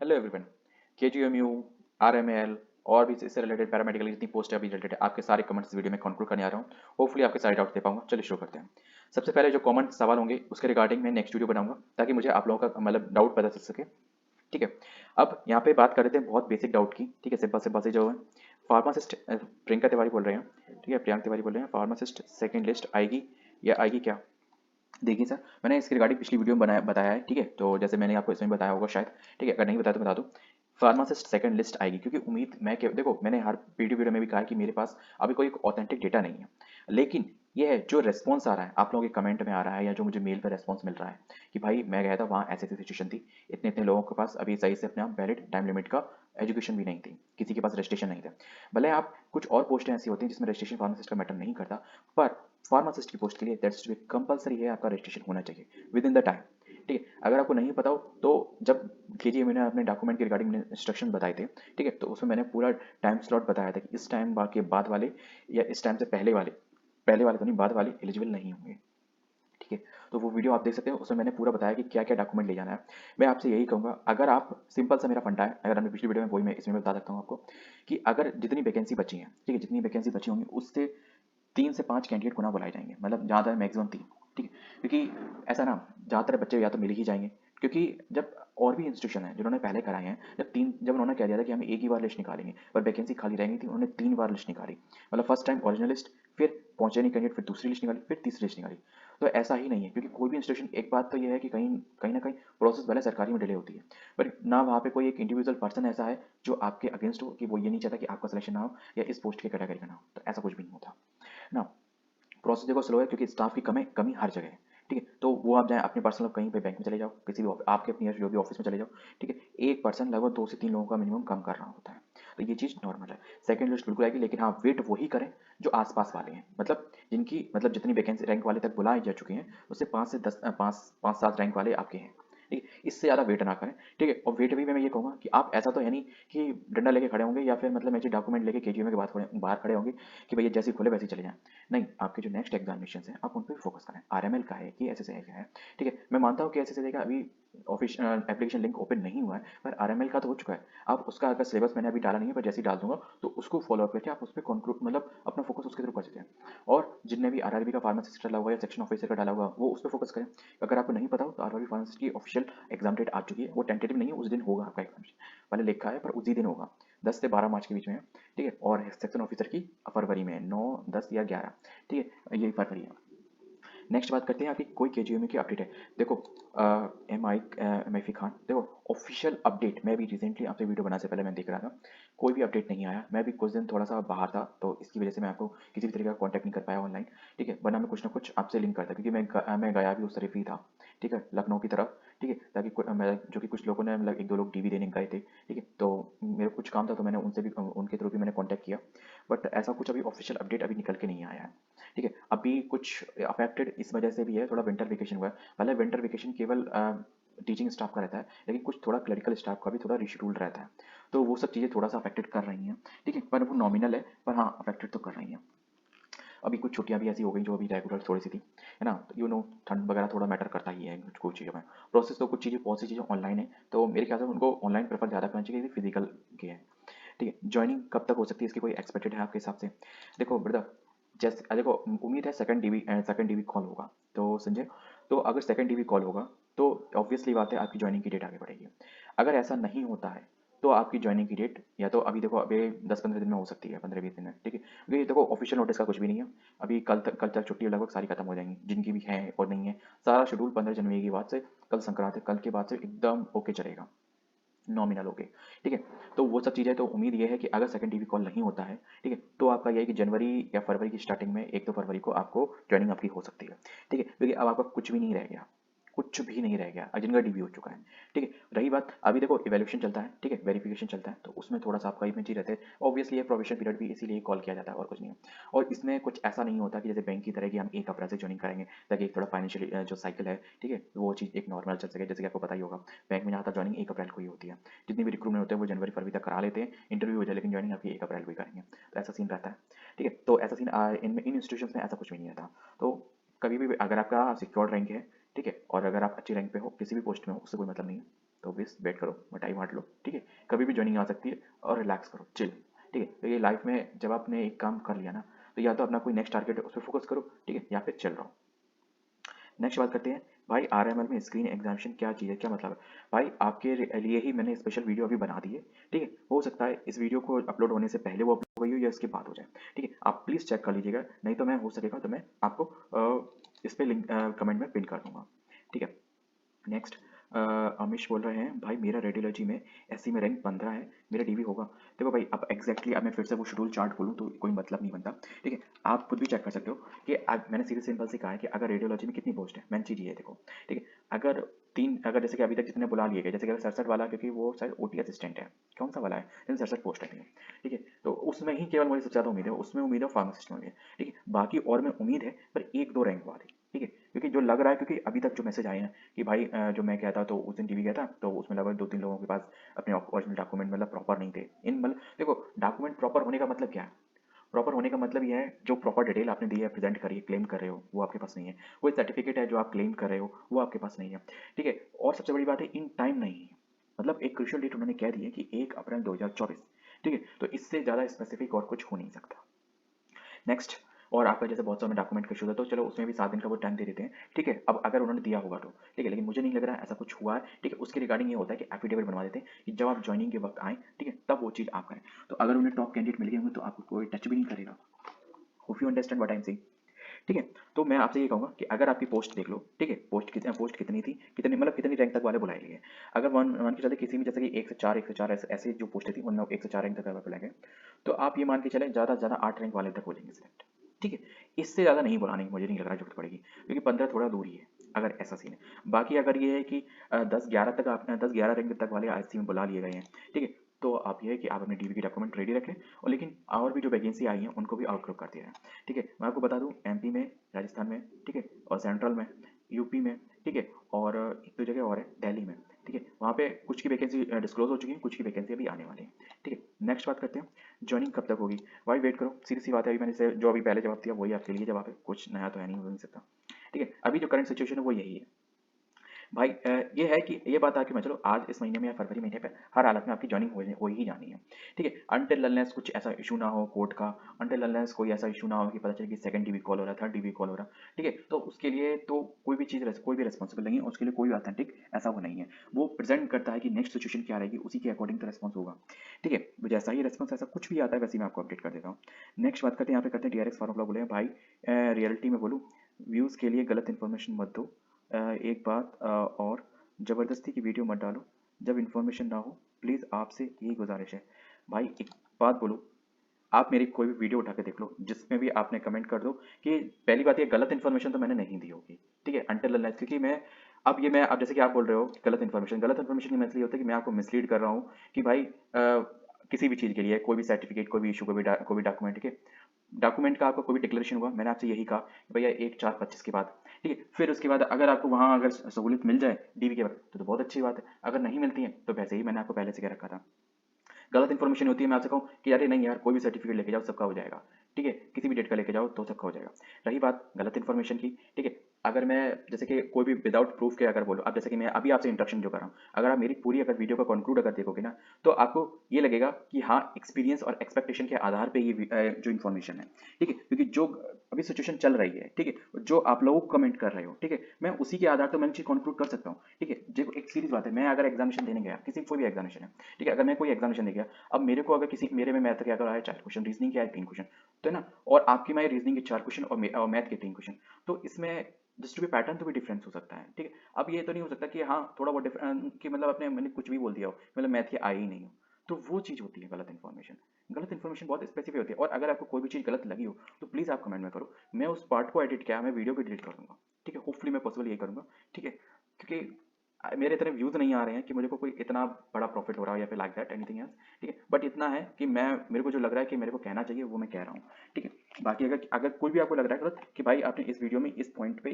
Hello everyone. KGMU, RML और भी इससे रिलेटेड पैरामेडिकल जितनी पोस्ट है अभी रिलेटेड आपके सारे कमेंट्स वीडियो में कंक्लूड करने आ रहा हूँ। होपफुली आपके सारे डाउट्स दे पाऊंगा। चलिए शुरू करते हैं। सबसे पहले जो कॉमन सवाल होंगे उसके रिगार्डिंग मैं नेक्स्ट वीडियो बनाऊंगा ताकि मुझे आप लोगों का मतलब डाउट पता चल सके। ठीक है। अब यहाँ पे बात कर रहे थे बहुत बेसिक डाउट की। ठीक है, सिंपल सिंपल से जो है फार्मासिस्ट प्रियंका तिवारी बोल रहे हैं। ठीक है, प्रियंका तिवारी बोल रहे हैं फार्मासिस्ट सेकेंड लिस्ट आएगी या आएगी क्या। देखिए सर, मैंने इसके रिगार्डिंग पिछली वीडियो में बताया है। ठीक है, तो जैसे मैंने आपको इसमें बताया होगा शायद। ठीक है, अगर नहीं बताया तो बता दूं। फार्मासिस्ट सेकंड लिस्ट आएगी क्योंकि उम्मीद मैं देखो मैंने हर वीडियो में भी कहा है कि मेरे पास अभी कोई ऑथेंटिक डेटा नहीं है, लेकिन ये है जो रेस्पॉन्स आ रहा है आप लोगों के कमेंट में आ रहा है या जो मुझे मेल पर रेस्पॉन्स मिल रहा है कि भाई मैं गया था वहाँ ऐसी ऐसी सिचुएशन थी, इतने इतने लोगों के पास अभी सही से अपने आप वैलिड टाइम लिमिट का एजुकेशन भी नहीं थी, किसी के पास रजिस्ट्रेशन नहीं था। भले आप कुछ और पोस्टें ऐसी होती हैं जिसमें रजिस्ट्रेशन फार्मासिस्ट का मैटर नहीं करता, पर फार्मासिस्ट की पोस्ट के लिए दैट्स टू बी कंपलसरी है, आपका रजिस्ट्रेशन होना चाहिए विद इन द टाइम। ठीक है, अगर आपको नहीं पता हो तो जब केजीए मैंने अपने डॉक्यूमेंट के रिगार्डिंग इंस्ट्रक्शन बताए थे। ठीक है, तो उसमें मैंने पूरा टाइम स्लॉट बताया था कि इस टाइम के बाद वाले या इस टाइम से पहले वाले तो नहीं, बाद वाले एलिजिबल नहीं होंगे। ठीक है, तो वो वीडियो आप देख सकते हो, उसमें मैंने पूरा बताया कि क्या क्या डॉक्यूमेंट ले जाना है। मैं आपसे यही कहूँगा, अगर आप सिंपल सा मेरा फंडा है, अगर हमने पिछली वीडियो में वही मैं इसमें भी बता सकता हूँ आपको कि अगर जितनी वैकेंसी बची है, ठीक है, जितनी वैकेंसी बची होंगी उससे 3 से 5 कैंडिडेट को ना बुलाए जाएंगे, मतलब ज़्यादा मैक्सिमम 3। ठीक है, क्योंकि ऐसा ना ज़्यादातर बच्चे या तो मिल ही जाएंगे, क्योंकि जब और भी इंस्टीट्यूशन है जिन्होंने पहले कराए हैं, जब उन्होंने कह दिया था कि हम एक ही बार लिस्ट निकालेंगे पर वैकेंसी खाली रहेंगी थी, उन्होंने 3 बार लिस्ट निकाली। मतलब फर्स्ट टाइम ओरिजिनल लिस्ट, फिर पहुंचे नहीं कैंडिडेट, फिर दूसरी लिस्ट निकाली, फिर तीसरी लिस्ट निकाली। तो ऐसा ही नहीं है, क्योंकि कोई भी इंस्टीट्यूशन, एक बात तो यह है कि कहीं कहीं ना कहीं प्रोसेस भले सरकारी में डिले होती है, पर ना वहाँ पे कोई एक इंडिविजुअल पर्सन ऐसा है जो आपके अगेंस्ट हो कि वो ये नहीं चाहता कि आपका सिलेक्शन ना हो या इस पोस्ट के कैटेगरी का ना हो, तो ऐसा कुछ भी नहीं होता ना। प्रोसेस देखो स्लो है क्योंकि स्टाफ की कमी हर जगह है। ठीक है, तो वो आप जाए अपने पर्सनल कहीं पे बैंक में चले जाओ, किसी भी आपके अपनी जो भी ऑफिस में चले जाओ। ठीक है, एक पर्सन लगभग 2 से 3 लोगों का मिनिमम काम कर रहा होता है, तो ये चीज़ नॉर्मल है। सेकंड लिस्ट बिल्कुल आएगी, लेकिन हाँ वेट वही करें जो आसपास वाले हैं, मतलब जिनकी मतलब जितनी वैकेंसी रैंक वाले तक बुलाए जा चुके हैं उससे 5 से 10 5 5 7 रैंक वाले आपके हैं। ठीक है, इससे ज़्यादा वेट ना करें। ठीक है, और वेट भी मैं ये कहूँगा कि आप ऐसा तो है नहीं कि डंडा लेके खड़े होंगे या फिर मतलब ऐसे डॉक्यूमेंट लेके केजीएम के बाहर खड़े होंगे कि भैया जैसे ही खुले वैसे ही चले जाएं। नहीं, आपके जो नेक्स्ट एग्जामिनेशन हैं आप उन पर फोकस करें। आरएमएल का है कि एसएसए का है। ठीक है, मैं मानता हूँ कि एसएसए का अभी ऑफिशियल एप्लीकेशन लिंक ओपन नहीं हुआ है, पर आरएमएल का तो हो चुका है। आप उसका अगर सिलेबस मैंने अभी डाला नहीं है, पर जैसे ही डाल दूंगा तो उसको फॉलो अप करके आप उस पर कंक्लूड मतलब अपना फोकस उसके थ्रू कर सकते हैं। और जिनने भी आरआरबी का फार्मासिस्ट डाला हुआ या सेक्शन ऑफिसर का डाला हुआ वो उस पर फोकस करें। अगर आपको नहीं पता हो तो आरआरबी फार्मासिस्ट की ऑफिशियल एग्जाम डेट आ चुकी है, वो टेंटेटिव नहीं है, उस दिन होगा आपका एग्जाम, पहले लिखा है पर उसी दिन होगा, 10 से 12 मार्च के बीच में है। ठीक है, और सेक्शन ऑफिसर की फरवरी में 9 10 या 11। ठीक है, यही फरवरी है। नेक्स्ट बात करते हैं आपकी कोई केजीएमयू की अपडेट है। देखो एम आई खान, देखो ऑफिशियल अपडेट मैं भी रिसेंटली आपसे वीडियो बनाने से पहले मैं देख रहा था, कोई भी अपडेट नहीं आया। मैं भी कुछ दिन थोड़ा सा बाहर था तो इसकी वजह से मैं आपको किसी भी तरीके का कॉन्टैक्ट नहीं कर पाया ऑनलाइन। ठीक है, वरना मैं कुछ ना कुछ आपसे लिंक करता, क्योंकि मैं गया भी उस तरफ ही था। ठीक है, लखनऊ की तरफ। ठीक है, ताकि जो कि कुछ लोगों ने मतलब एक दो लोग डीवी देने गए थे। ठीक है, तो मेरे कुछ काम था तो मैंने उनसे भी उनके थ्रू भी मैंने कॉन्टैक्ट किया, बट ऐसा कुछ अभी ऑफिशियल अपडेट अभी निकल के नहीं आया है। ठीक है, अभी कुछ अफेक्टेड इस वजह से भी है, थोड़ा विंटर वेकेशन हुआ है। भले विंटर वेकेशन केवल टीचिंग स्टाफ का रहता है, लेकिन कुछ थोड़ा क्लरिकल स्टाफ का भी थोड़ा रिशेड्यूल रहता है, तो वो सब चीज़ें थोड़ा सा अफेक्टेड कर रही हैं। ठीक है, पर वो नॉमिनल है, पर हाँ अफेक्टेड तो कर रही हैं। अभी कुछ छुट्टियां भी ऐसी हो गई जो अभी रेगुलर थोड़ी सी थी, है ना, तो ठंड वगैरह थोड़ा मैटर करता ही है कुछ कुछ चीज़ों में। प्रोसेस तो कुछ चीज़ें बहुत सी चीज़ें ऑनलाइन है, तो मेरे ख्याल से उनको ऑनलाइन प्रेफर ज़्यादा करना चाहिए फिजिकल की है। ठीक है, जॉइनिंग कब तक हो सकती है इसकी कोई एक्सपेक्टेड है आपके हिसाब से। देखो ब्रदर, जैसे देखो उम्मीद है सेकंड डीवी कॉल होगा तो संजय, तो अगर सेकंड डीवी कॉल होगा तो ऑब्वियसली बात है आपकी ज्वाइनिंग की डेट आगे बढ़ेगी। अगर ऐसा नहीं होता है तो आपकी ज्वाइनिंग की डेट या तो अभी देखो अभी 10-15 दिन में हो सकती है, 15-20 दिन में। ठीक है, क्योंकि देखो ऑफिशियल नोटिस का कुछ भी नहीं है। अभी कल तक छुट्टी लगभग सारी खत्म हो जाएंगी जिनकी भी है और नहीं है। सारा शेड्यूल 15 जनवरी के बाद से, कल संक्रांत है, कल के बाद से एकदम ओके चलेगा, नॉमिनल हो गए। ठीक है, तो वो सब चीज़ें, तो उम्मीद ये है कि अगर सेकंड टीवी कॉल नहीं होता है, ठीक है, तो आपका ये है कि जनवरी या फरवरी की स्टार्टिंग में 1-2 फरवरी को आपको ज्वाइनिंग आपकी हो सकती है। ठीक है, क्योंकि अब आपका कुछ भी नहीं रह गया, कुछ भी नहीं रह गया, जिनका डीबी हो चुका है। ठीक है, रही बात अभी देखो इवैल्यूएशन चलता है, ठीक है, वेरिफिकेशन चलता है, तो उसमें थोड़ा सा आपका इमेज ही रहता है। ऑब्वियसली ये प्रोबेशन पीरियड भी इसीलिए कॉल किया जाता है और कुछ नहीं है। और इसमें कुछ ऐसा नहीं होता कि जैसे बैंक की तरह कि हम 1 अप्रैल से ज्वाइनिंग करेंगे ताकि एक थोड़ा फाइनेंशियल जो साइकिल है, ठीक है, वो चीज़ एक नॉर्मल चल सके। जैसे कि आपको पता ही होगा बैंक में ज़्यादातर ज्वाइनिंग 1 अप्रैल को ही होती है। जितनी भी रिक्रूटमेंट होते हैं वो जनवरी फरवरी तक करा लेते हैं, इंटरव्यू हो जाए, लेकिन ज्वाइनिंग आपकी 1 अप्रैल को ही करेंगे, तो ऐसा सीन रहता है। ठीक है, तो ऐसा सीन इन इंस्टीट्यूशन में ऐसा कुछ भी नहीं रहता। तो कभी भी अगर आपका सिक्योर्ड रैंक है, ठीक है, और अगर आप अच्छी रैंक पे हो किसी भी पोस्ट में हो उससे कोई मतलब नहीं है, तो प्लीज़ वेट करो, मिठाई बांट लो, ठीक है। कभी भी ज्वाइनिंग आ सकती है और रिलैक्स करो, चिल, ठीक है। तो ये लाइफ में जब आपने एक काम कर लिया ना, तो या तो अपना कोई नेक्स्ट टारगेट है उस पर फोकस करो, ठीक है, या फिर चिल रहो। नेक्स्ट बात करते हैं भाई, आरएमएल में स्क्रीन एग्जामिनेशन क्या चीज़ है, क्या मतलब है। भाई आपके लिए ही मैंने स्पेशल वीडियो अभी बना दी है, ठीक है। हो सकता है इस वीडियो को अपलोड होने से पहले वो अपलोड हुई हो या इसके बाद हो जाए, ठीक है। आप प्लीज़ चेक कर लीजिएगा, नहीं तो मैं हो सकेगा तो मैं आपको इस पे लिंक कमेंट में पिन कर दूंगा, ठीक है। नेक्स्ट अमिश बोल रहे हैं भाई मेरा रेडियोलॉजी में एससी में रैंक 15 है, मेरा डीवी होगा। देखो भाई अब एग्जैक्टली अब मैं फिर से वो शेड्यूल चार्ट खोलूँ तो कोई मतलब नहीं बनता, ठीक है। आप खुद भी चेक कर सकते हो कि आज मैंने सीधे सिंपल से कहा है कि अगर रेडियोलॉजी में कितनी पोस्ट है, मैंने चीज़ ये है देखो, ठीक है। अगर तीन, अगर जैसे कि अभी तक जितने बुला लिए गए, जैसे कि 67 वाला, क्योंकि वो शायद ओटी असिस्टेंट है, कौन सा वाला है, लेकिन 67 पोस्ट है, ठीक है। तो उसमें ही केवल मुझे सबसे ज़्यादा उम्मीद है, उसमें उम्मीद है फार्मासिस्ट में, ठीक है। बाकी और में उम्मीद है पर एक दो रैंक बाद है, ठीक है। क्योंकि जो लग रहा है, क्योंकि अभी तक जो मैसेज आए हैं कि भाई जो मैं कहता तो उस दिन टीवी गया था तो उसमें लगभग 2-3 लोगों के पास अपने ओरिजिनल डॉक्यूमेंट मतलब प्रॉपर नहीं थे। इन मतलब देखो, डॉक्यूमेंट प्रॉपर होने का मतलब क्या है, प्रॉपर होने का मतलब ये है जो प्रॉपर डिटेल आपने दी है, प्रेजेंट करी है, क्लेम कर रहे हो, वो आपके पास नहीं है। कोई सर्टिफिकेट है जो आप क्लेम कर रहे हो वो आपके पास नहीं है, ठीक है। और सबसे बड़ी बात है इन टाइम नहीं है, मतलब एक क्रूशियल डेट उन्होंने कह दी है कि 1 अप्रैल 2024, ठीक है। तो इससे ज़्यादा स्पेसिफिक और कुछ हो नहीं सकता। नेक्स्ट, और आपका जैसे बहुत सारे डॉक्यूमेंट का इशू था तो चलो उसमें भी 7 दिन का वो टाइम दे देते हैं, ठीक है। अब अगर उन्होंने दिया होगा तो ठीक है, लेकिन मुझे नहीं लग रहा है ऐसा कुछ हुआ है, ठीक है। उसके रिगार्डिंग ये होता है कि एफिडेविट बनवा देते हैं कि जब आप ज्वाइनिंग के वक्त आए, ठीक है, तब वो चीज़ आप करें। तो अगर उन्हें टॉप कैंडिडेट मिल गए होंगे तो आपको कोई टच भी नहीं करेगा। Hope you understand what I am saying, ठीक है। तो मैं आपसे ये कहूँगा कि अगर आपकी पोस्ट देख लो, ठीक है, पोस्ट कितनी थी, कितनी मतलब कितनी रैंक तक वाले बुलाए गए। अगर वन मान के चलते किसी भी जैसे कि 1 से 4 ऐसे ऐसे जो पोस्टें थी उनमें 1 से 4 रैंक तक बुलाए गए, तो आप ये मान के चले ज़्यादा से ज़्यादा 8 रैंक वाले तक हो जाएंगे सिलेक्ट, ठीक है। इससे ज़्यादा नहीं बुलाने की मुझे नहीं लग रहा जरूरत पड़ेगी, क्योंकि 15 थोड़ा दूर ही है अगर ऐसा सीन है। बाकी अगर ये है कि 10-11 तक आप 10-11 रैंक तक वाले आईएससी में बुला लिए गए हैं, ठीक है, तो आप ये है कि आप अपने डीवी की डॉक्यूमेंट रेडी रखें, और लेकिन और भी जो वैकेंसी आई हैं उनको भी आउटग्रो कर दिया है, ठीक है। मैं आपको बता दूं एमपी में, राजस्थान में, ठीक है, और सेंट्रल में, यूपी में, ठीक है, और एक दो जगह और है दिल्ली में, ठीक है। वहाँ पे कुछ की वैकेंसी डिस्क्लोज हो चुकी है, कुछ की वैकेंसी अभी आने वाली है, ठीक है। नेक्स्ट बात करते हैं ज्वाइनिंग कब तक होगी। भाई वेट करो, सीधी सी बात है, अभी मैंने जो अभी पहले जवाब दिया वही आपके लिए जवाब है, कुछ नया तो है नहीं, हो नहीं सकता, ठीक है। अभी जो करंट सिचुएशन है वो यही है भाई। ये है कि ये बात आके मैं चलो आज इस महीने में या फरवरी महीने पे हर हालत में आपकी जॉइनिंग हो ही जानी है, ठीक है। अनटिल अनलेस कुछ ऐसा इशू ना हो कोर्ट का, अनटिल अनलेस कोई ऐसा इशू ना हो कि पता चले कि सेकंड डीवी कॉल हो रहा है, थर्ड डीवी कॉल हो रहा है, ठीक है। तो उसके लिए तो कोई भी चीज़ कोई भी रिस्पॉन्सिबल नहीं है, उसके लिए कोई ऑथेंटिक ऐसा वो नहीं है। वो प्रेजेंट करता है कि नेक्स्ट सिचुएशन क्या रहेगी, उसी के अकॉर्डिंग तो रेस्पॉन्स होगा, ठीक है। वो जैसा ही रेस्पॉन्स ऐसा कुछ भी आता है वैसे ही मैं आपको अपडेट कर देता हूँ। नेक्स्ट बात करते हैं, यहाँ पे करते हैं डीआरएक्स फार्मूला। बोले हैं भाई रियलिटी में बोलूँ, व्यूज़ के लिए गलत इन्फॉर्मेशन मत दो। एक बात और, ज़बरदस्ती की वीडियो मत डालो जब इन्फॉर्मेशन ना हो, प्लीज़ आपसे यही गुजारिश है। भाई एक बात बोलो, आप मेरी कोई भी वीडियो उठा के देख लो जिसमें भी आपने कमेंट कर दो कि पहली बात ये गलत इन्फॉर्मेशन तो मैंने नहीं दी होगी, ठीक है, अनटिल अनलेस, क्योंकि मैं अब जैसे कि आप बोल रहे हो कि गलत इन्फॉर्मेशन की मतलब ये होता है कि मैं आपको मिसलीड कर रहा हूँ कि भाई किसी भी चीज़ के लिए कोई भी सर्टिफिकेट, कोई भी इशू, कोई भी डॉक्यूमेंट, ठीक है। डॉक्यूमेंट का आपका कोई भी डिक्लेरेशन हुआ, मैंने आपसे यही कहा कि भैया 1/4/25 के बाद, ठीक है। फिर उसके बाद अगर आपको वहाँ अगर सहूलियत मिल जाए डीवी के वक्त तो बहुत अच्छी बात है, अगर नहीं मिलती है तो वैसे ही मैंने आपको पहले से कह रखा था। गलत इन्फॉर्मेशन होती है, मैं आपसे कहूँ कि अरे नहीं यार कोई भी सर्टिफिकेट लेके जाओ सबका हो जाएगा, ठीक है, किसी भी डेट का लेके जाओ तो सबका हो जाएगा। रही बात गलत इन्फॉर्मेशन की, ठीक है, अगर मैं जैसे कि कोई भी विदाउट प्रूफ के अगर बोलो, अब जैसे कि मैं अभी आपसे इंट्रोडक्शन जो कर रहा हूँ, अगर आप मेरी पूरी अगर वीडियो का कंक्लूड अगर देखोगे ना, तो आपको ये लगेगा कि हाँ एक्सपीरियंस और एक्सपेक्टेशन के आधार पे ये जो इन्फॉर्मेशन है, ठीक है, क्योंकि जो अभी सिचुएशन चल रही है, ठीक है, जो आप लोग कमेंट कर रहे हो, ठीक है, मैं उसी के आधार पर मैं चीज कंक्लूड कर सकता हूँ, ठीक है। देखो एक सीरीज बात है, मैं अगर एग्जामिनेशन देने गया, किसी कोई भी एग्जामिनेशन है, ठीक है, अगर मैं कोई एग्जामिनेशन दे गया, अब मेरे को अगर किसी मेरे में मैथ के अगर आया 4 क्वेश्चन, रीजनिंग के आए 3 क्वेश्चन, तो है ना, और आपकी में रीजनिंग के 4 क्वेश्चन और मैथ के 3 क्वेश्चन, तो इसमें जस्ट भी पैटर्न तो भी डिफरेंस हो सकता है, ठीक है। अब ये तो नहीं हो सकता कि हाँ थोड़ा बहुत कि मतलब अपने मैंने कुछ भी बोल दिया हो, मतलब मैथ के आए ही नहीं हो, तो वो चीज़ होती है गलत इन्फॉर्मेशन। गलत इन्फॉर्मेशन बहुत स्पेसिफिक होती है, और अगर आपको कोई भी चीज़ गलत लगी हो तो प्लीज़ आप कमेंट में करो, मैं उस पार्ट को एडिट किया, मैं वीडियो को डिलीट कर दूंगा, ठीक है। होपफुली मैं पॉसिबल ये करूंगा, ठीक है, क्योंकि मेरे इतने व्यूज़ नहीं आ रहे हैं कि मुझे को कोई इतना बड़ा प्रॉफिट हो रहा है या फिर लाइक दैट एनीथिंग एल्स, ठीक है। बट इतना है कि मैं मेरे को जो लग रहा है कि मेरे को कहना चाहिए वो मैं कह रहा हूँ, ठीक है। बाकी अगर अगर कोई भी आपको लग रहा है गलत कि भाई आपने इस वीडियो में इस पॉइंट पे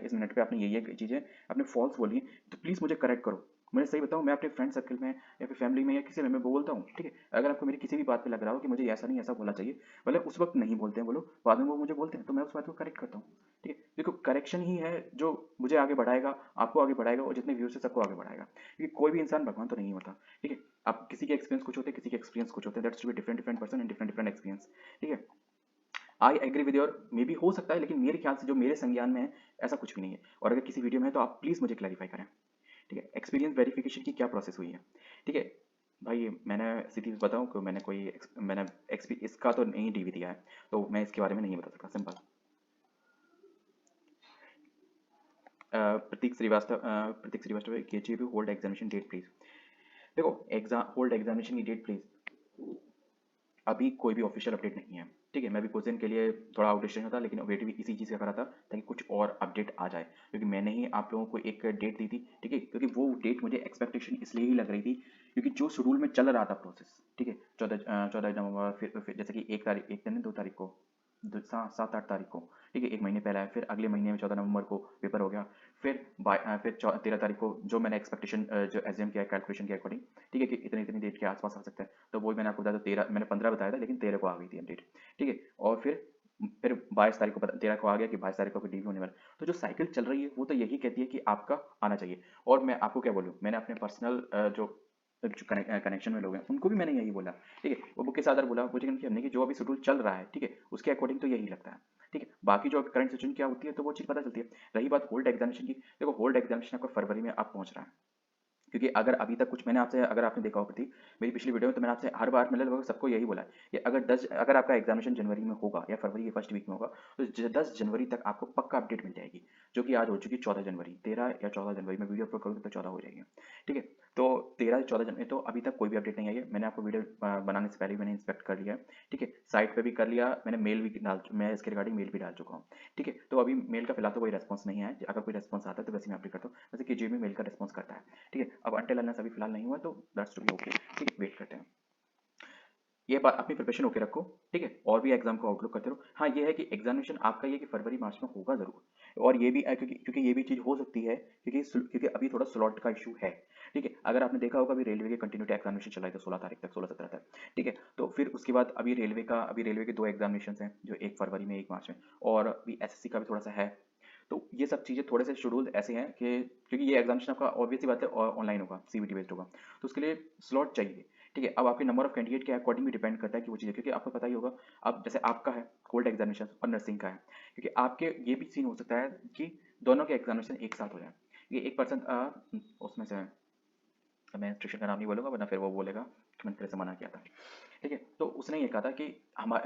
इस मिनट पे आपने ये चीज़ें आपने फॉल्स बोली हैं, तो प्लीज़ मुझे करेक्ट करो। मुझे सही बताओ, मैं अपने फ्रेंड सर्कल में या फिर फैमिली में या किसी में मैं बोलता हूँ, ठीक है। अगर आपको मेरी किसी भी बात पे लग रहा हो कि मुझे ऐसा नहीं ऐसा बोलना चाहिए, मतलब उस वक्त नहीं बोलते हैं वो लोग, बाद में वो मुझे बोलते हैं तो मैं उस बात को करेक्ट करता हूँ, ठीक है, देखो करेक्शन ही है जो मुझे आगे बढ़ाएगा, आपको आगे बढ़ाएगा और जितने व्यूअर्स है सबको आगे बढ़ाएगा, क्योंकि कोई भी इंसान भगवान तो नहीं होता। ठीक है, अब किसी के एक्सपीरियंस कुछ होते हैं, किसी के एक्सपीरियंस कुछ होते हैं, that's to be different different person and different different experience. ठीक है, I agree with your, maybe हो सकता है, लेकिन मेरे ख्याल से जो मेरे संज्ञान में है ऐसा कुछ भी नहीं है, और अगर किसी वीडियो में है तो आप प्लीज़ मुझे क्लैरिफाई करें। ठीक है, एक्सपीरियंस वेरिफिकेशन की क्या प्रोसेस हुई है। ठीक है भाई, मैंने सीधी बताऊं कि मैंने इसका तो नहीं डीवी दिया है, तो मैं इसके बारे में नहीं बता सकता, सिंपल। प्रतीक श्रीवास्तव के होल्ड एग्जामिनेशन डेट प्लीज। देखो एग्जाम होल्ड एग्जामिनेशन की डेट प्लीज, अभी कोई भी ऑफिशियल अपडेट नहीं है। ठीक है, मैं भी कुछ दिन के लिए थोड़ा आउट स्टेशन था, लेकिन वेट भी इसी चीज़ का कर रहा था ताकि कुछ और अपडेट आ जाए, क्योंकि मैंने ही आप लोगों को एक डेट दी थी। ठीक है, क्योंकि वो डेट मुझे एक्सपेक्टेशन इसलिए ही लग रही थी क्योंकि जो शेड्यूल में चल रहा था प्रोसेस। ठीक है, 14 नवंबर, फिर जैसे कि 1 तारीख, 1 दिन 2 तारीख को, 7 8 तारीख को, ठीक है, एक महीने पहले आया, फिर अगले महीने में 14 नवंबर को पेपर हो गया, फिर 13 तारीख को जो मैंने एक्सपेक्टेशन जो एज्यूम किया कैलकुलेशन के अकॉर्डिंग, ठीक है, कि इतनी इतनी डेट के आसपास आ सकता है, तो वही मैंने आपको बताया था 13, मैंने 15 बताया था लेकिन 13 को आ गई थी अपडेट। ठीक है, और फिर 22 तारीख को 13 को आ गया कि 22 तारीख को डीवी होने वाला। तो जो साइकिल चल रही है वो तो यही कहती है कि आपका आना चाहिए। और मैं आपको क्या बोलूँ, मैंने अपने पर्सनल जो कनेक्शन में लोग हैं उनको भी मैंने यही बोला। ठीक है, वो बुक के साथ बोला मुझे कि हमने कि जो अभी शेड्यूल चल रहा है, ठीक है, उसके अकॉर्डिंग तो यही लगता है। ठीक है, बाकी जो करंट सिचुएशन क्या होती है तो वो चीज़ पता चलती है। रही बात होल्ड एग्जामिनेशन की, देखो होल्ड एग्जामिनेशन आपका फरवरी में आप पहुंच रहा है, क्योंकि अगर अभी तक कुछ मैंने आपसे, अगर आपने देखा हो प्रतीक मेरी पिछली वीडियो में, तो मैंने आपसे हर बार मतलब लगभग सबको यही बोला है कि अगर आपका एग्जामिनेशन जनवरी में होगा या फरवरी के फर्स्ट वीक में होगा, तो 10 जनवरी तक आपको पक्का अपडेट मिल जाएगी, जो कि आज हो चुकी 14 जनवरी, 13 या 14 जनवरी में वीडियो अपलोड करूँगी तो 14 हो जाएगी। ठीक है, तो 13 14 जनवरी, तो अभी तक कोई भी अपडेट नहीं आई है। मैंने आपको वीडियो बनाने से पहले ही मैंने इंस्पेक्ट कर लिया है। ठीक है, साइट पे भी कर लिया मैंने, मेल भी डाल, मैं इसके रिगार्डिंग मेल भी डाल चुका हूँ। ठीक है, तो अभी मेल का फिलहाल तो कोई रेस्पॉन्स नहीं है, अगर कोई रेस्पॉन्स आता है तो वैसे मैं अपडेट करता हूँ, वैसे कि में मेल का रेस्पॉन्स करता है। ठीक है, अब अंटिल अनलेस अभी फिलहाल नहीं हुआ तो दैट्स टू बी ओके। ठीक है, वेट करते हैं। ये बात अपनी प्रिपरेशन होके रखो। ठीक है, और भी एग्जाम को आउटलुक करते रहो। हाँ, ये है कि एग्जामिनेशन आपका ये कि फरवरी मार्च में होगा जरूर, और ये भी क्योंकि क्योंकि ये भी चीज़ हो सकती है क्योंकि अभी थोड़ा स्लॉट का इशू है। ठीक है, अगर आपने देखा होगा अभी रेलवे के कंटिन्यूटी एग्जामिनेशन चल रहा था 16 तारीख तक, 16 17 तक। ठीक है, तो फिर उसके बाद अभी रेलवे के 2 एग्जामिनेशन हैं, जो एक फरवरी में एक मार्च में, और अभी एसएससी का भी थोड़ा सा है। तो ये सब चीज़ें थोड़े से शेड्यूल ऐसे हैं कि क्योंकि ये एग्जामिनेशन आपका ऑब्वियस सी बात है ऑनलाइन होगा, सीबीटी बेस्ड होगा, तो उसके लिए स्लॉट चाहिए। ठीक है, अब आपके नंबर ऑफ कैंडिडेट के अकॉर्डिंग भी डिपेंड करता है कि वो चीज़ें, क्योंकि आपको पता ही होगा, अब जैसे आपका है कोल्ड एग्जामिनेशन और नर्सिंग का है, क्योंकि आपके ये भी सीन हो सकता है कि दोनों के एग्जामिनेशन एक साथ हो जाए। ये एक पर्सन उसमें से, मैं इंस्टीट्यूशन का नाम नहीं बोलूँगा वरना फिर वो बोलेगा कि मैंने तेरे से मना किया था। ठीक है, तो उसने ये कहा था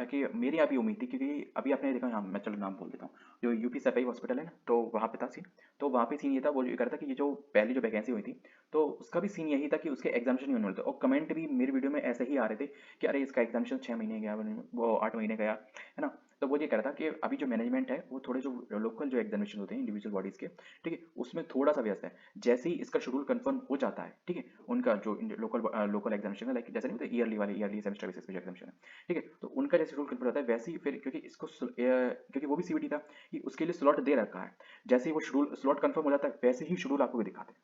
कि मेरी अभी उम्मीद थी, क्योंकि अभी आपने देखा, हाँ मैं चलो नाम बोल देता हूँ, जो यूपी सफाई हॉस्पिटल है ना, तो वहाँ पे था सीन। तो वहाँ पे सीन ये था, वो ये कह रहा था कि ये जो पहली जो वैकेंसी हुई थी, तो उसका भी सीन यही था कि उसके एग्जामिनेशन नहीं होने वाले थे, और कमेंट भी मेरी वीडियो में ऐसे ही आ रहे थे कि अरे इसका एग्जामिनेशन 6 महीने गया, वो 8 महीने गया, है ना। तो वो ये कह रहा था कि अभी जो मैनेजमेंट है वो थोड़े जो लोकल जो एग्जामिनेशन होते हैं इंडिविजुअल बॉडीज़ के, ठीक है, उसमें थोड़ा सा व्यस्त है। जैसे ही इसका शेड्यूल कंफर्म हो जाता है, ठीक है, उनका जो लोकल एग्जामिनेशन है, लाइक जैसे नहीं होता ईयरली वाले, ईयरली सेमेस्टर बेसिस पे जो एग्जामिनेशन है, ठीक है, तो उनका जैसे शेड्यूल कंफर्म होता है वैसे ही फिर, क्योंकि वो भी सीबीटी था कि उसके लिए स्लॉट दे रखा है, जैसे ही वो शेड्यूल स्लॉट कंफर्म हो जाता है वैसे ही शेड्यूल आपको भी दिखाते हैं।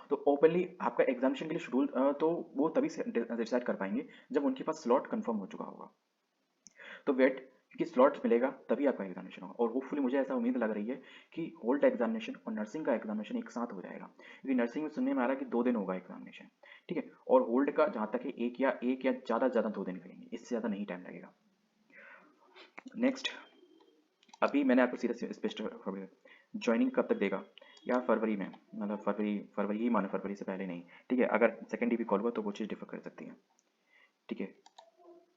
तो ओपनली आपका एग्जामिनेशन के लिए शेड्यूल तो वो तभी डिसाइड कर पाएंगे जब उनके पास स्लॉट कंफर्म हो चुका होगा। तो वेट, क्योंकि स्लॉट मिलेगा तभी आपका एग्जामिनेशन होगा, और होपफुली मुझे ऐसा उम्मीद लग रही है कि होल्ड एग्जामिनेशन और नर्सिंग का एग्जामिनेशन एक साथ हो जाएगा, क्योंकि नर्सिंग में सुनने में आ रहा है कि 2 दिन होगा एग्जामिनेशन। ठीक है, और होल्ड का जहाँ तक है एक या ज़्यादा 2 दिन लगेंगे, इससे ज़्यादा नहीं टाइम लगेगा। नेक्स्ट, अभी मैंने आपको सीधा स्पेसिफिक ज्वाइनिंग कब तक देगा, या फरवरी में, मतलब फरवरी ही मानो, फरवरी से पहले नहीं। ठीक है, अगर सेकेंड डीवी कॉल हुआ तो वो चीज़ डिफर कर सकती है। ठीक है,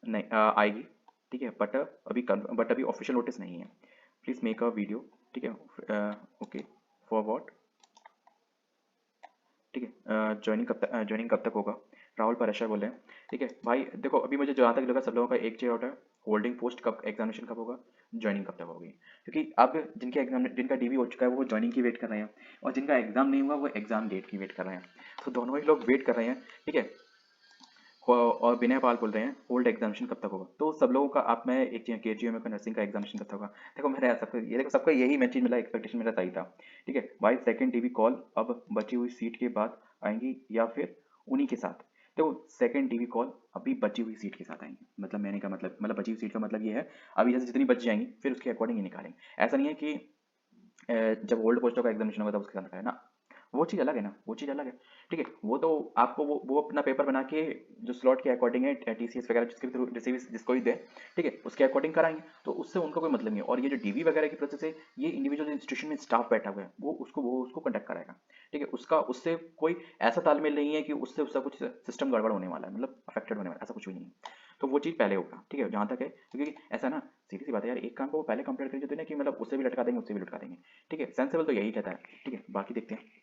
नहीं आएगी। ठीक है, बट अभी ऑफिशियल नोटिस नहीं है। Please make a video. ठीक है, ओके, फॉर व्हाट। ठीक है, ज्वाइनिंग कब तक होगा, राहुल परेशर बोल रहे हैं। ठीक है भाई, देखो अभी मुझे जहाँ तक लगा सब लोगों का एक चीज आउट है, होल्डिंग पोस्ट कब, एग्जामिनेशन कब होगा, ज्वाइनिंग कब तक होगी, क्योंकि अब जिनका डीवी हो चुका है वो ज्वाइनिंग की वेट कर रहे हैं, और जिनका एग्जाम नहीं हुआ वो एग्जाम डेट की वेट कर रहे हैं, तो दोनों ही लोग वेट कर रहे हैं। ठीक है, और विनय पाल बोल रहे हैं होल्ड एग्जामिनेशन कब तक होगा, तो सब लोगों का, आप मैं एक चीज़ के में नर्सिंग का एग्जामिनेशन कब तक होगा। देखो मेरा सबको ये, देखो सबका यही मैं चीज़, मेरा एक्सपेक्टेशन मेरा सही था। ठीक है भाई, सेकंड टीवी कॉल अब बची हुई सीट के बाद आएंगी या फिर उन्हीं के साथ, देखो सेकंड डीवी कॉल अभी बची हुई सीट के साथ आएंगे, मतलब मैंने का मतलब बची हुई सीट का मतलब ये है अभी जैसे जितनी बच जाएंगी फिर उसके अकॉर्डिंग ही निकालेंगे। ऐसा नहीं है कि जब ओल्ड पोस्टों का एग्जामिनेशन होगा तब उसके साथ है ना, वो चीज़ अलग है ना, वो चीज़ अलग है। ठीक है, वो तो आपको वो अपना पेपर बना के जो स्लॉट के अकॉर्डिंग है टीसीएस वगैरह जिसके थ्रू रिसीव जिसको ही दे, ठीक है उसके अकॉर्डिंग कराएंगे, तो उससे उनका कोई मतलब नहीं है। और ये जो डीवी वगैरह की प्रोसेस है ये इंडिविजुअल इंस्टीट्यूशन में स्टाफ बैठा हुआ है वो उसको कंडक्ट कराएगा। ठीक है, उसका उससे कोई ऐसा तालमेल नहीं है कि उससे उसका कुछ सिस्टम गड़बड़ होने वाला है, मतलब अफेक्टेड होने वाला है, ऐसा कुछ भी नहीं है। तो वो चीज़ पहले होगा। ठीक है, जहाँ तक है क्योंकि ऐसा ना, सीधी सी बात है यार, एक काम को वो पहले कंप्लीट कर देते हैं ना कि मतलब उससे भी लटका देंगे उससे भी लटका देंगे। ठीक है, सेंसिबल तो यही कहता है। ठीक है, बाकी देखते हैं।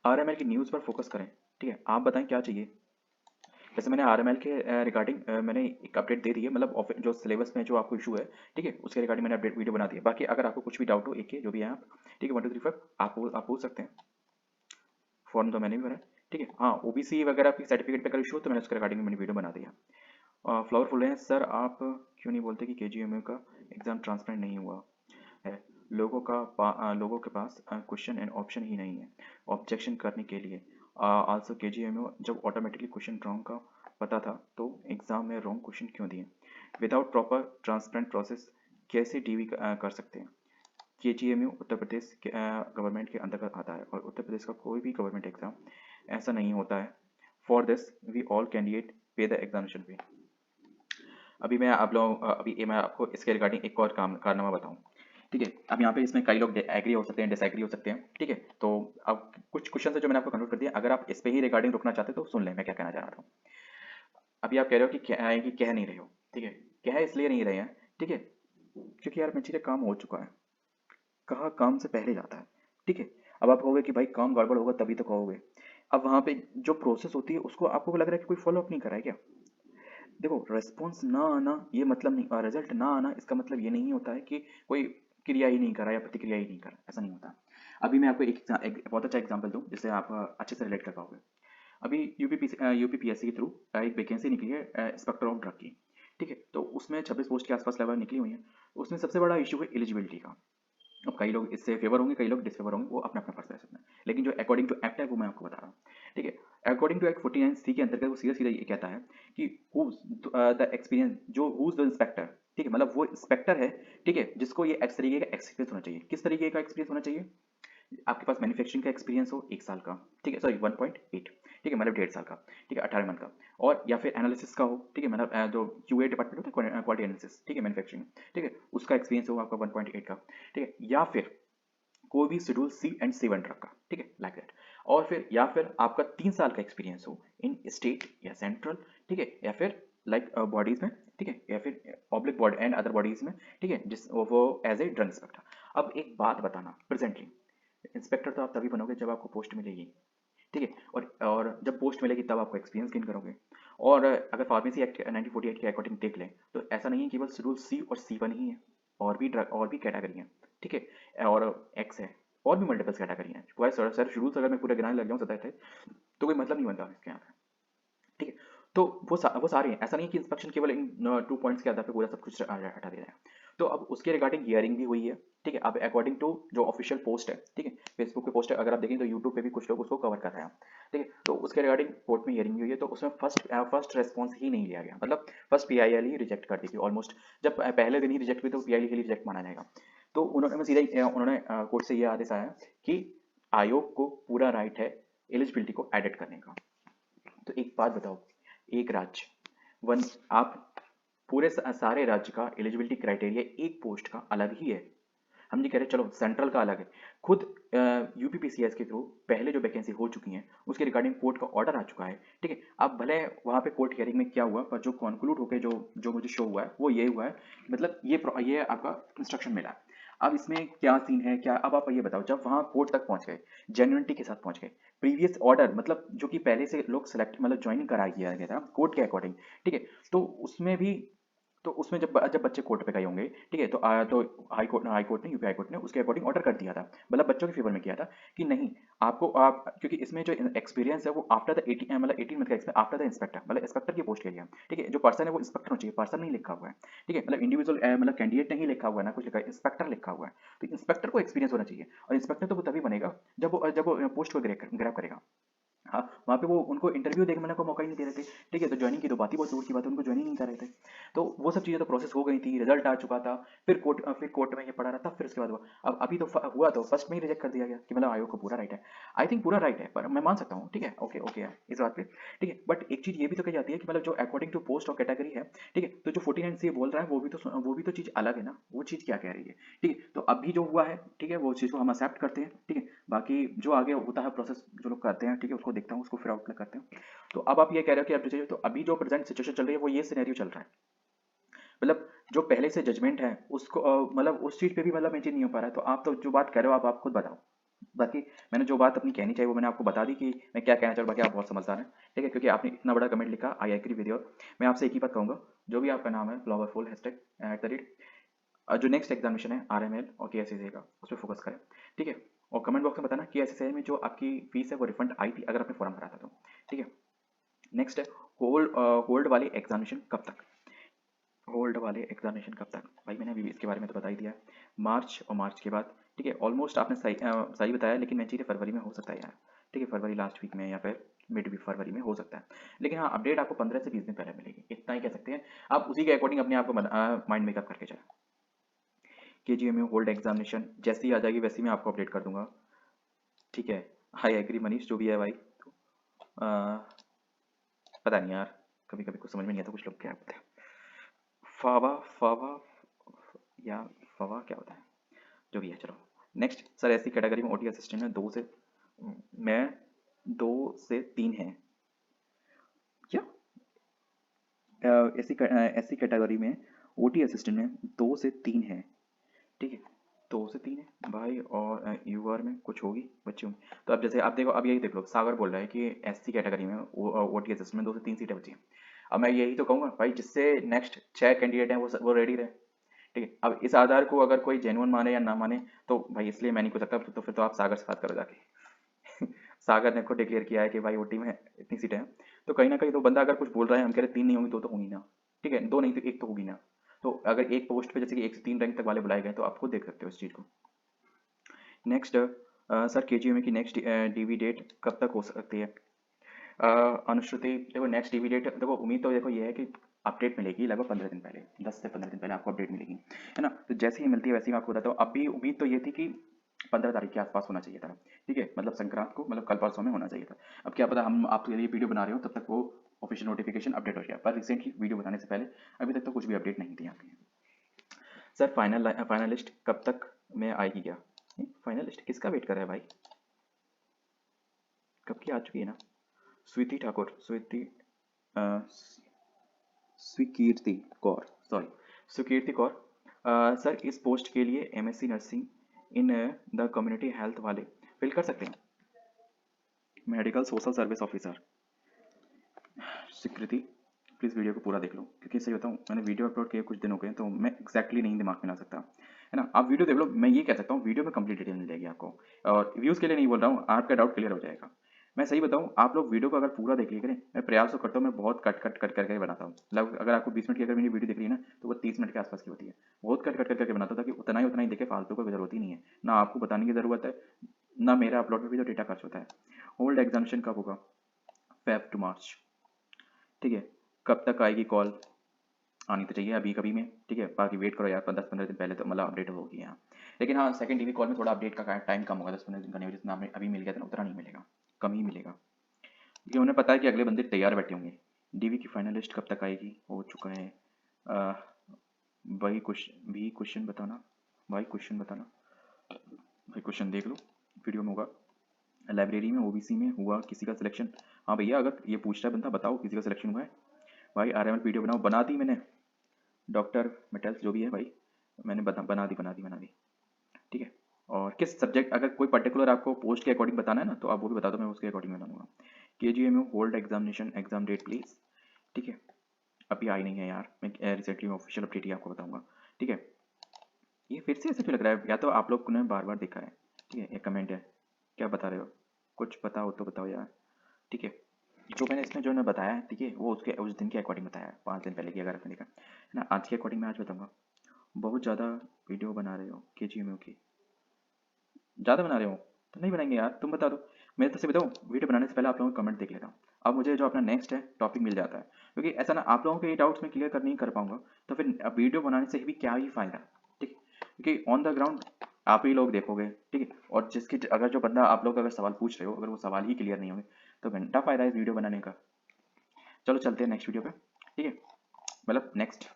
आरएमएल की न्यूज़ पर फोकस करें। ठीक है, आप बताएं क्या चाहिए। जैसे मैंने आरएमएल के रिगार्डिंग मैंने एक अपडेट दे दी है, मतलब जो सिलेबस में जो आपको इशू है, ठीक है उसके रिगार्डिंग मैंने अपडेट वीडियो बना दी है। बाकी अगर आपको कुछ भी डाउट हो एक के जो भी है आप, ठीक है 1 2 3 4 आप पूछ सकते हैं। फॉर्म तो मैंने भी भरा है। ठीक है, हाँ ओबीसी वगैरह की सर्टिफिकेट पे अगर इशू हो तो मैंने उसके रिगार्डिंग में मैंने वीडियो बना दिया। फ्लावर फुल है सर, आप क्यों नहीं बोलते कि केजीएमयू का एग्ज़ाम ट्रांसपेरेंट नहीं हुआ है। लोगों के पास क्वेश्चन एंड ऑप्शन ही नहीं है ऑब्जेक्शन करने के लिए। आल्सो केजीएमयू जब ऑटोमेटिकली क्वेश्चन रॉन्ग का पता था तो एग्ज़ाम में रॉन्ग क्वेश्चन क्यों दिए। विदाउट प्रॉपर ट्रांसपेरेंट प्रोसेस कैसे डीवी कर सकते हैं। केजीएमयू उत्तर प्रदेश के गवर्नमेंट के अंतर्गत आता है और उत्तर प्रदेश का कोई भी गवर्नमेंट एग्ज़ाम ऐसा नहीं होता है। For this we all candidate pay the examination fee. अभी ये मैं आपको इसके रिगार्डिंग एक और कारनामा बताऊं। ठीक है, अब यहाँ पे इसमें कई लोग एग्री हो सकते हैं डिसएग्री हो सकते हैं। ठीक है, तो अब कुछ क्वेश्चन है जो मैंने आपको कंक्लूड कर दिया, अगर आप इस पे ही रिगार्डिंग रुकना चाहते हो तो सुन लें मैं क्या कहना चाह रहा था। अभी आप कह रहे हो कि कह नहीं रहे हो। ठीक है, कह इसलिए नहीं रहे हैं। ठीक है, क्योंकि यार मेरे काम हो चुका है, कहा काम से पहले जाता है। ठीक है, अब आप कहोगे कि भाई काम गड़बड़ होगा तभी तो कहोगे। अब वहाँ पे जो प्रोसेस होती है उसको आपको लग रहा है कि कोई फॉलो अप नहीं करा है क्या। देखो रिस्पॉन्स ना आना ये मतलब नहीं, रिजल्ट ना आना इसका मतलब ये नहीं होता है कि कोई क्रिया ही नहीं करा या प्रतिक्रिया ही नहीं करा, ऐसा नहीं होता। अभी मैं आपको एक बहुत अच्छा एग्जांपल दूं जिससे आप अच्छे से रिलेट कर पाओगे। अभी यूपीपीएससी के थ्रू एक वैकेंसी निकली है इंस्पेक्टर ऑफ ड्रग की। ठीक है, तो उसमें 26 पोस्ट के आसपास लेवल निकली हुई है। उसमें सबसे बड़ा इशू है एलिजिबिलिटी का। अब कई लोग इससे फेवर होंगे कई लोग डिसफेवर होंगे, वो अपना अपना पर्सपेक्टिव है। लेकिन जो अकॉर्डिंग टू एक्ट है वो मैं आपको बता रहा हूँ। ठीक है, अकॉर्डिंग टू एक्ट 49C के अंतर्गत वो सीधा सीधा ये कहता है कि द एक्सपीरियंस जो हुज द इंस्पेक्टर। ठीक है, मतलब वो इंस्पेक्टर है। ठीक है, जिसको ये इस तरीके का एक्सपीरियंस होना चाहिए। किस तरीके का एक्सपीरियंस होना चाहिए। आपके पास मैन्युफैक्चरिंग का एक्सपीरियंस हो 1 साल का। ठीक है, सॉरी 1.8। ठीक है, मतलब 1.5 साल का। ठीक है, 18 मंथ का। और या फिर एनालिसिस का हो। ठीक है, मतलब जो क्यूए डिपार्टमेंट होता है क्वालिटी एनालिसिस। ठीक है, मैन्युफैक्चरिंग। ठीक है, उसका एक्सपीरियंस हो आपका 1.8 का। ठीक है, या फिर कोई भी schedule C and C1 drug का। ठीक है, लाइक दैट। और फिर या फिर आपका 3 साल का एक्सपीरियंस हो इन स्टेट या सेंट्रल। ठीक है, या फिर लाइक बॉडीज में। ठीक है, या फिर public body and other bodies में। ठीक है, जिस वो एज ए ड्रग इंस्पेक्टर। अब एक बात बताना, प्रेजेंटली इंस्पेक्टर तो आप तभी बनोगे जब आपको पोस्ट मिलेगी। ठीक है, और जब पोस्ट मिलेगी तब आपको एक्सपीरियंस गेन करोगे। और अगर फार्मेसी एक्ट 1948 के अकॉर्डिंग देख लें तो ऐसा नहीं है केवल शेड्यूल C और C1 ही है, और भी ड्रग और भी कैटेगरी हैं। ठीक है, और एक्स है, और भी मल्टीपल कैटेगरी हैं। पूरा सर शेड्यूल्स अगर मैं पूरे गिनाने लग जाऊँ सदा थे तो कोई मतलब नहीं बनता इसके यहाँ पे। ठीक है, तो वो सारे हैं, ऐसा नहीं कि इंस्पेक्शन केवल इन 2 पॉइंट्स के आधार पे पूरा सब कुछ हटा दे रहा है। तो अब उसके रिगार्डिंग हियरिंग भी हुई है। ठीक है, अब अकॉर्डिंग टू जो ऑफिशियल पोस्ट है। ठीक है, फेसबुक पे पोस्ट है, अगर आप देखें तो यूट्यूब पे भी कुछ लोग उसको कवर कर रहे हैं। ठीक है, तो उसके रिगार्डिंग कोर्ट में हियरिंग भी हुई है, तो उसमें फर्स्ट रेस्पॉन्स ही नहीं लिया गया, मतलब फर्स्ट पीआईएल ही रिजेक्ट कर दी थी ऑलमोस्ट। जब पहले दिन ही रिजेक्ट हुई तो पीआईएल के लिए रिजेक्ट माना जाएगा। तो उन्होंने सीधा उन्होंने कोर्ट से ये आदेश आया कि आयोग को पूरा राइट है एलिजिबिलिटी को एडिट करने का। तो एक बात बताओ, एक राज्य वन आप पूरे सारे राज्य का एलिजिबिलिटी क्राइटेरिया एक पोस्ट का अलग ही है। हम ये कह रहे हैं चलो सेंट्रल का अलग है। खुद यूपीपीसीएस के थ्रू पहले जो वैकेंसी हो चुकी हैं उसके रिगार्डिंग कोर्ट का ऑर्डर आ चुका है। ठीक है, अब भले वहाँ पे कोर्ट हियरिंग में क्या हुआ पर जो कंक्लूड होकर जो जो मुझे शो हुआ है वो ये हुआ है, मतलब ये आपका इंस्ट्रक्शन मिला है। अब इसमें क्या सीन है क्या, अब आप ये बताओ जब वहाँ कोर्ट तक पहुंच गए, जेन्युइनिटी के साथ पहुंच गए, प्रीवियस ऑर्डर मतलब जो कि पहले से लोग सेलेक्ट मतलब ज्वाइनिंग करा दिया गया था कोर्ट के अकॉर्डिंग। ठीक है, तो उसमें भी तो उसमें जब जब बच्चे कोर्ट पे गए होंगे। ठीक है, तो हाई कोर्ट ने यूपी हाई कोर्ट ने उसके अकॉर्डिंग ऑर्डर कर दिया था, मतलब बच्चों के फेवर में किया था कि नहीं आपको आप क्योंकि इसमें जो एक्सपीरियंस है वो आफ्टर द 18 मतलब 18 मंथ का एक्सपीरियंस आफ्टर द इंस्पेक्टर, मतलब इंस्पेक्टर की पोस्ट के लिए। ठीक है, जो पर्सन है वो इंस्पेक्टर होना चाहिए, पर्सन नहीं लिखा हुआ है। ठीक है, मतलब इंडिविजुअल मतलब कैंडिडेट नहीं लिखा हुआ है ना कुछ लिखा है, इंस्पेक्टर लिखा हुआ है। तो इंस्पेक्टर को एक्सपीरियंस होना चाहिए, और इंस्पेक्टर तो वो तभी बनेगा जब वो पोस्ट को ग्रैब करेगा। हाँ, वहाँ पे वो उनको इंटरव्यू देने का मौका ही नहीं दे रहे थे, ठीक है? तो जॉइनिंग की तो बात ही बहुत दूर की बात है, उनको जॉइन ही नहीं कर रहे थे। तो वो सब चीज़ें तो प्रोसेस हो गई थी, रिजल्ट आ चुका था, फिर कोर्ट में ये पड़ा रहा, तब फिर उसके बाद हुआ। अब अभी तो हुआ तो फर्स्ट में ही रिजेक्ट कर दिया गया कि मतलब आयोग को पूरा राइट है। आई थिंक पूरा राइट है, पर मैं मान सकता हूँ, ठीक है? ओके, ओके है इस बात पे, ठीक है? बट एक चीज़ ये भी तो कही जाती है कि मतलब जो अकॉर्डिंग टू पोस्ट और कैटेगरी है, ठीक है? तो जो 49 सी बोल रहा है वो भी तो चीज़ अलग है ना, वो चीज़ क्या कह रही है, ठीक है? तो अभी जो हुआ है, ठीक है? वो चीज़ को हम एक्सेप्ट करते हैं, ठीक है? बाकी जो आगे होता है प्रोसेस जो लोग करते हैं, ठीक है? उसको देखता हूँ, उसको फिर आउटलुक करते हैं। तो अब आप ये कह रहे हो कि अब तो अभी जो प्रेजेंट सिचुएशन चल रही है वो ये सिनेरियो चल रहा है, मतलब जो पहले से जजमेंट है उसको मतलब उस चीज़ पे भी मतलब मेंटेन नहीं हो पा रहा है। तो आप तो जो बात कर रहे हो आप खुद बताओ। बाकी मैंने जो बात अपनी कहनी चाहिए वो मैंने आपको बता दी कि मैं क्या कहना चाह रहा हूँ। बाकी आप बहुत समझदार हैं, ठीक है? क्योंकि आपने इतना बड़ा कमेंट लिखा, आई एग्री विद योर। मैं आपसे एक ही बात कहूँगा, जो भी आपका नाम है फ्लावरफुल हैशटैग एट द रेट, जो नेक्स्ट एग्जामिनेशन है आरएमएल और केएससीए का उस पर फोकस करें, ठीक है? और कमेंट बॉक्स में बताना केएससीए में जो आपकी फीस है वो रिफंड आई थी अगर आपने फॉर्म भरा था तो, ठीक है? नेक्स्ट है होल्ड वाले एग्जामिनेशन कब तक? होल्ड वाले एग्जामिनेशन कब तक? भाई मैंने अभी इसके बारे में तो बता ही दिया है, मार्च और मार्च के बाद, ठीक है? ऑलमोस्ट आपने सही बताया, लेकिन मैं चीज़ें फरवरी में हो सकता है यार, ठीक है? फरवरी लास्ट वीक में या फिर मिड वीक फरवरी में हो सकता है, लेकिन हाँ अपडेट आपको 15 से 20 दिन पहले मिलेगी, इतना ही कह सकते हैं। आप उसी के अकॉर्डिंग अपने आप को माइंड मेकअप करके चलें। केजीएमयू होल्ड एग्जामिनेशन जैसी आ जाएगी वैसी मैं आपको अपडेट कर दूंगा, ठीक है? आई एग्री मनीष, जो भी है भाई। पता नहीं यार, कभी कभी कुछ समझ में नहीं आता कुछ लोग क्या बोलते हैं। फावा फावा या फवा क्या होता है, जो भी है चलो। नेक्स्ट सर, ऐसी कैटेगरी में ओटी असिस्टेंट में मैं 2 से 3 है क्या? ऐसी कैटेगरी में ओटी असिस्टेंट में 2 से 3 है, ठीक है? 2 से 3 है भाई, और यूआर में कुछ होगी बच्ची होंगी। तो अब जैसे आप देखो, अब यही देख लो, सागर बोल रहा है कि एससी कैटेगरी में ओटी असिस्टेंट में 2 से 3 सीटें बची हैं। अब मैं यही तो कहूँगा भाई, जिससे नेक्स्ट 6 कैंडिडेट हैं वो रेडी रहे, ठीक है? अब इस आधार को अगर कोई जेन्युइन माने या ना माने, तो भाई इसलिए मैं नहीं पूछ सकता, तो फिर तो आप सागर से बात करो जाके। सागर ने खुद डिक्लेयर किया है कि भाई ओटी में इतनी सीटें हैं, तो कहीं ना कहीं तो बंदा अगर कुछ बोल रहा है, हम कह रहे 3 नहीं होंगी तो होंगी ना, ठीक है? 2 नहीं तो 1 तो होगी ना। तो अगर एक पोस्ट पे जैसे कि 1 से 3 रैंक तक वाले बुलाए गए तो आप खुद देख सकते हो इस चीज़ को। नेक्स्ट सर, केजीएमए की नेक्स्ट डीवी डेट कब तक हो सकती है? अनुश्रुति देखो, नेक्स्ट डीवी डेट देखो, उम्मीद तो देखो ये है कि अपडेट मिलेगी लगभग 15 दिन पहले, 10 से 15 दिन पहले आपको अपडेट मिलेगी, है ना? तो जैसे ही मिलती है वैसे ही मैं आपको बताता हूँ। अभी उम्मीद तो ये थी कि 15 तारीख के आसपास होना चाहिए था, ठीक है? मतलब संक्रांत को, मतलब कल परसों में होना चाहिए था। अब क्या पता, हम आप तो ये वीडियो बना रहे हो तब तक वो ऑफिशियल नोटिफिकेशन अपडेट हो जाए, पर रिसेंटली वीडियो बनाने से पहले अभी तक तो कुछ भी अपडेट नहीं थी आपकी। सर, फाइनलिस्ट कब तक में आएगी क्या? फाइनलिस्ट किसका वेट कर रहा है भाई? कब की आ चुकी है ना? स्वीति ठाकुर, अ, स्वीकीर्ति कौर, सॉरी, स्वीकीर्ति कौर। सर, इस पोस्ट के लिए MSc nursing in the community health वाले फिल कर सकते हैं? Medical social service officer. स्वीकृति, प्लीज़ वीडियो को पूरा देख लो, क्योंकि सही बताऊँ मैंने वीडियो अपलोड किए कुछ दिन हो गए, तो मैं एग्जैक्टली नहीं दिमाग में ला सकता, है ना? आप वीडियो देख लो, मैं ये कह सकता हूँ वीडियो में कंप्लीट डिटेल मिल जाएगी आपको। और व्यूज़ के लिए नहीं बोल रहा हूँ, आपका डाउट क्लियर हो जाएगा। मैं सही बताऊँ, आप लोग वीडियो को अगर पूरा देख लिया करें, मैं प्रयास तो करता हूँ, मैं बहुत कट कट कट करके बनाता हूँ। मतलब अगर आपको 20 मिनट की अगर मेरी वीडियो दिख रही है ना, तो वो 30 मिनट के आसपास की होती है। बहुत कट कट करके बनाता हूँ ताकि उतना ही देखे, फालतू को जरूरत ही नहीं है ना, आपको बताने की ज़रूरत है ना, मेरा अपलोड में भी तो डेटा खर्च होता है। होल्ड एग्जामिनेशन कब होगा? फेब टू मार्च, ठीक है? कब तक आएगी कॉल? आनी तो चाहिए अभी कभी में, ठीक है? बाकी वेट करो यार, 10-15 दिन पहले तो मतलब अपडेट होगी यहाँ। लेकिन हाँ, सेकंड डीवी कॉल में थोड़ा अपडेट का टाइम कम होगा, 10-15 दिन का नहीं, जितना हमें अभी मिल गया था ना उतना नहीं मिलेगा, कम ही मिलेगा, क्योंकि उन्हें पता है कि अगले बंदे तैयार बैठे होंगे। डीवी की फाइनल लिस्ट कब तक आएगी? हो चुका है। अ, वही क्वेश्चन बताना, भाई क्वेश्चन बताना, भाई क्वेश्चन देख लो, वीडियो में होगा। लाइब्रेरी में ओबीसी में हुआ किसी का सिलेक्शन? हाँ भैया, अगर ये पूछ रहा है बंदा, बताओ किसी का सिलेक्शन हुआ है? भाई आरएमएल वीडियो बनाओ, बना दी मैंने। डॉक्टर मेटल्स जो भी है भाई, मैंने बना दी, ठीक है? और किस सब्जेक्ट, अगर कोई पर्टिकुलर आपको पोस्ट के अकॉर्डिंग बताना है ना, तो आप वो भी बता दो, मैं उसके अकॉर्डिंग बना दूंगा। K G M U hold examination exam date please, ठीक है? अभी आई नहीं है यार, मैं रिसेंटली ऑफिशियल अपडेट ही आपको बताऊंगा, ठीक है? ये फिर से ऐसे क्यों लग रहा है? या तो आप लोग ने बार बार देखा है, ठीक है? एक कमेंट है, क्या बता रहे हो? कुछ पता हो तो बताओ यार, ठीक है? जो मैंने इसमें जो मैं बताया है, ठीक है, वो उसके उस दिन के अकॉर्डिंग बताया है, 5 दिन पहले की, अगर आपने देखा है ना। आज के अकॉर्डिंग मैं आज बताऊंगा। बहुत ज़्यादा वीडियो बना रहे हो के जी एम यू की, ज़्यादा बना रहे हो तो नहीं बनाएंगे यार, तुम बता दो। मैं तो सही बताऊँ, वीडियो बनाने से पहले आप लोगों के कमेंट देख लेता हूँ। अब मुझे जो अपना नेक्स्ट है टॉपिक मिल जाता है, क्योंकि ऐसा ना आप लोगों के ये डाउट्स मैं क्लियर कर नहीं कर पाऊँगा, तो फिर अब वीडियो बनाने से भी क्या ही फ़ायदा, ठीक है? क्योंकि ऑन द ग्राउंड आप ही लोग देखोगे, ठीक है? और जिसकी अगर जो बंदा आप लोग अगर सवाल पूछ रहे हो, अगर वो सवाल ही क्लियर नहीं होंगे, तो घंटा फ़ायदा है इस वीडियो बनाने का। चलो चलते हैं नेक्स्ट वीडियो पे, ठीक है? मतलब नेक्स्ट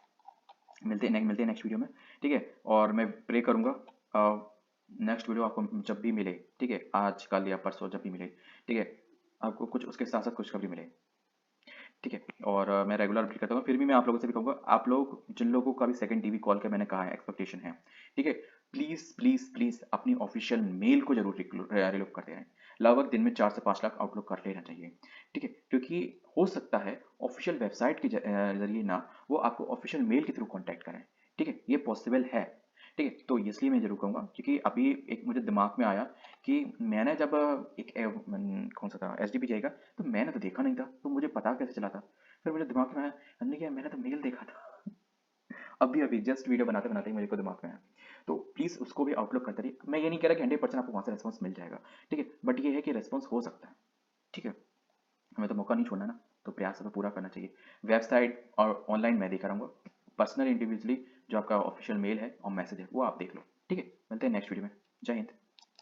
मिलते हैं नेक्स्ट वीडियो में, ठीक है? और मैं प्रे करूँगा नेक्स्ट वीडियो आपको जब भी मिले, ठीक है? आज, कल या परसों जब भी मिले, ठीक है? आपको कुछ उसके साथ-साथ खुशखबरी मिले, ठीक है? और मैं रेगुलर अपडेट करता हूँ। फिर भी मैं आप लोगों से भी कहूँगा, आप लोग जिन लोगों का भी सेकंड टीवी कॉल का मैंने कहा है एक्सपेक्टेशन है, ठीक है? प्लीज़, प्लीज़, प्लीज़ अपनी ऑफ़िशियल मेल को ज़रूर रिलुक करते रहें। लगभग दिन में 4 से 5 लाख आउटलुक कर लेना चाहिए, ठीक है? क्योंकि हो सकता है ऑफ़िशियल वेबसाइट के ज़रिए ना वो आपको ऑफ़िशियल मेल के थ्रू कॉन्टैक्ट करें, ठीक है? ये पॉसिबल है, ठीक है? तो इसलिए मैं ज़रूर कहूँगा, क्योंकि अभी एक मुझे दिमाग में आया कि मैंने जब कौन-सा था एसडीपी जाएगा, तो मैंने तो देखा नहीं था, तो मुझे पता कैसे चला था? फिर मुझे दिमाग में आया, हमने क्या मैंने तो मेल देखा था। अभी-अभी जस्ट वीडियो बनाते-बनाते ही मेरे को दिमाग में आया। तो प्लीज़ उसको भी आउटलुक करते रहिए। मैं ये नहीं कह रहा कि 100% आपको वहाँ से रिस्पॉन्स मिल जाएगा, ठीक है? बट ये है कि रिस्पॉन्स हो सकता है, ठीक है? हमें तो मौका नहीं छोड़ना ना, तो प्रयास तो पूरा करना चाहिए। वेबसाइट और ऑनलाइन मैं देखा रहूँगा। पर्सनल इंडिविजुअली जो आपका ऑफ़िशियल मेल है और मैसेज है, वो आप देख लो, ठीक है? मिलते हैं नेक्स्ट वीडियो में। जय हिंद।